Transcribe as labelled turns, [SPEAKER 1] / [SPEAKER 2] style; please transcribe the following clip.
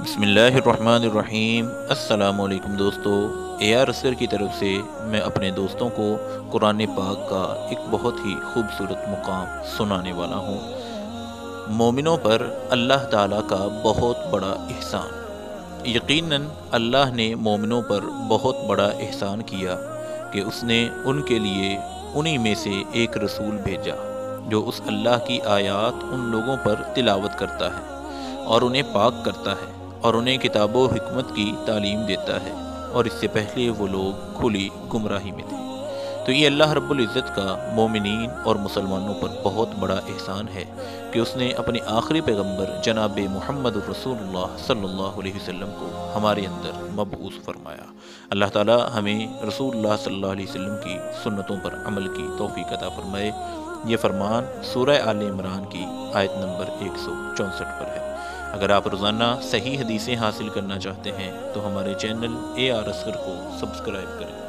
[SPEAKER 1] بسم اللہ الرحمن الرحیم۔ السلام علیکم دوستو، اے آر اسکر کی طرف سے میں اپنے دوستوں کو قرآن پاک کا ایک بہت ہی خوبصورت مقام سنانے والا ہوں۔ مومنوں پر اللہ تعالیٰ کا بہت بڑا احسان۔ یقیناً اللہ نے مومنوں پر بہت بڑا احسان کیا کہ اس نے ان کے لیے انہی میں سے ایک رسول بھیجا جو اس اللہ کی آیات ان لوگوں پر تلاوت کرتا ہے اور انہیں پاک کرتا ہے اور انہیں کتاب و حکمت کی تعلیم دیتا ہے، اور اس سے پہلے وہ لوگ کھلی گمراہی میں تھے۔ تو یہ اللہ رب العزت کا مومنین اور مسلمانوں پر بہت بڑا احسان ہے کہ اس نے اپنے آخری پیغمبر جناب محمد الرسول اللہ صلی اللہ علیہ وسلم کو ہمارے اندر مبعوث فرمایا۔ اللہ تعالی ہمیں رسول اللہ صلی اللہ علیہ وسلم کی سنتوں پر عمل کی توفیق عطا فرمائے۔ یہ فرمان سورہ آل عمران کی آیت نمبر 164 پر ہے۔ اگر آپ روزانہ صحیح حدیثیں حاصل کرنا چاہتے ہیں تو ہمارے چینل اے آر اسکر کو سبسکرائب کریں۔